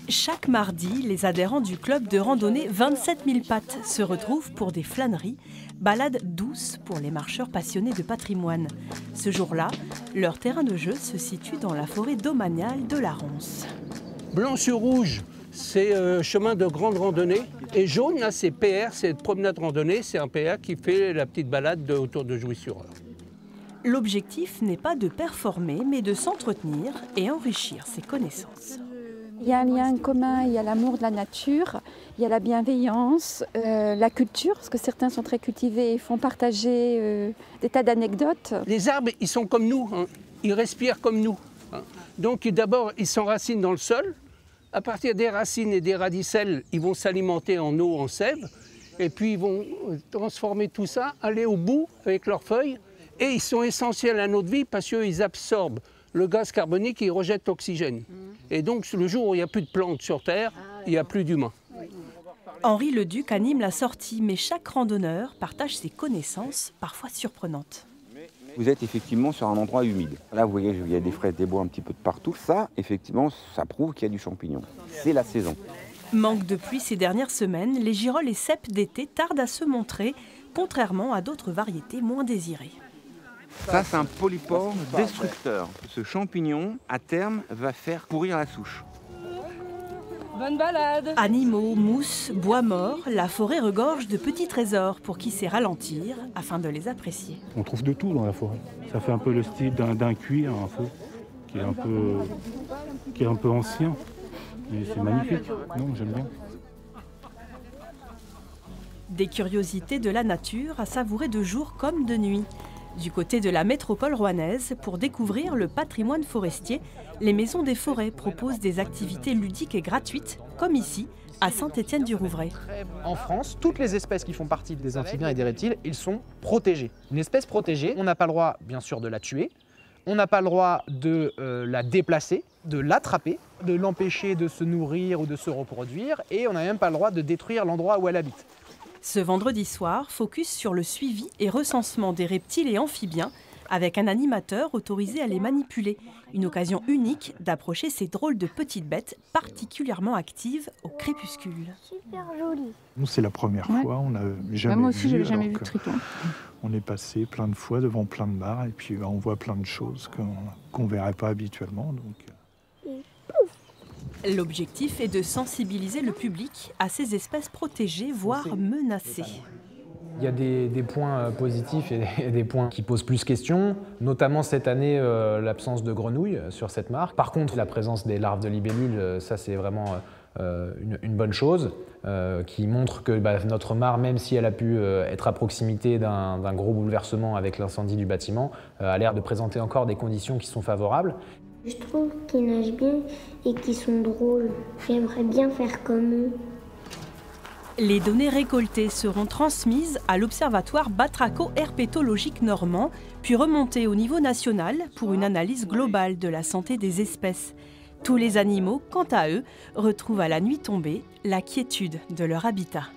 Chaque mardi, les adhérents du club de randonnée 27 000 pattes se retrouvent pour des flâneries, balades douces pour les marcheurs passionnés de patrimoine. Ce jour-là, leur terrain de jeu se situe dans la forêt domaniale de la Ronce. Blanc sur rouge, c'est chemin de grande randonnée. Et jaune, là, c'est PR, c'est promenade randonnée. C'est un PR qui fait la petite balade autour de Jouy-sur-Eure. L'objectif n'est pas de performer, mais de s'entretenir et enrichir ses connaissances. Il y a un lien commun, il y a l'amour de la nature, il y a la bienveillance, la culture, parce que certains sont très cultivés et font partager des tas d'anecdotes. Les arbres, ils sont comme nous, hein. Ils respirent comme nous. Hein. Donc d'abord, ils s'enracinent dans le sol. À partir des racines et des radicelles, ils vont s'alimenter en eau, en sève. Et puis ils vont transformer tout ça, aller au bout avec leurs feuilles. Et ils sont essentiels à notre vie parce qu'ils absorbent le gaz carbonique et ils rejettent l'oxygène. Et donc, le jour où il n'y a plus de plantes sur Terre, il n'y a plus d'humains. Henri Leduc anime la sortie, mais chaque randonneur partage ses connaissances, parfois surprenantes. Vous êtes effectivement sur un endroit humide. Là, vous voyez, il y a des fraises, des bois un petit peu de partout. Ça, effectivement, ça prouve qu'il y a du champignon. C'est la saison. Manque de pluie ces dernières semaines, les girolles et cèpes d'été tardent à se montrer, contrairement à d'autres variétés moins désirées. Ça, c'est un polypore destructeur. Ce champignon, à terme, va faire pourrir la souche. Bonne balade! Animaux, mousses, bois morts, la forêt regorge de petits trésors pour qui sait ralentir afin de les apprécier. On trouve de tout dans la forêt. Ça fait un peu le style d'un cuir, un peu, qui est un peu ancien. Mais c'est magnifique. Non, j'aime bien. Des curiosités de la nature à savourer de jour comme de nuit. Du côté de la métropole rouennaise, pour découvrir le patrimoine forestier, les Maisons des Forêts proposent des activités ludiques et gratuites, comme ici, à Saint-Étienne-du-Rouvray. En France, toutes les espèces qui font partie des amphibiens et des reptiles, ils sont protégés. Une espèce protégée, on n'a pas le droit, bien sûr, de la tuer, on n'a pas le droit de la déplacer, de l'attraper, de l'empêcher de se nourrir ou de se reproduire, et on n'a même pas le droit de détruire l'endroit où elle habite. Ce vendredi soir, focus sur le suivi et recensement des reptiles et amphibiens, avec un animateur autorisé à les manipuler. Une occasion unique d'approcher ces drôles de petites bêtes particulièrement actives au crépuscule. Super joli. Nous, c'est la première fois, on n'a jamais Moi aussi, je n'ai jamais vu de de triton. On est passé plein de fois devant plein de bars et puis on voit plein de choses qu'on ne verrait pas habituellement. Donc. L'objectif est de sensibiliser le public à ces espèces protégées, voire menacées. Il y a des points positifs et des points qui posent plus questions, notamment cette année l'absence de grenouilles sur cette mare. Par contre, la présence des larves de libellules, ça c'est vraiment une bonne chose, qui montre que notre mare, même si elle a pu être à proximité d'un gros bouleversement avec l'incendie du bâtiment, a l'air de présenter encore des conditions qui sont favorables. Je trouve qu'ils nagent bien et qu'ils sont drôles. J'aimerais bien faire comme eux. Les données récoltées seront transmises à l'Observatoire batraco-herpétologique normand, puis remontées au niveau national pour une analyse globale de la santé des espèces. Tous les animaux, quant à eux, retrouvent à la nuit tombée la quiétude de leur habitat.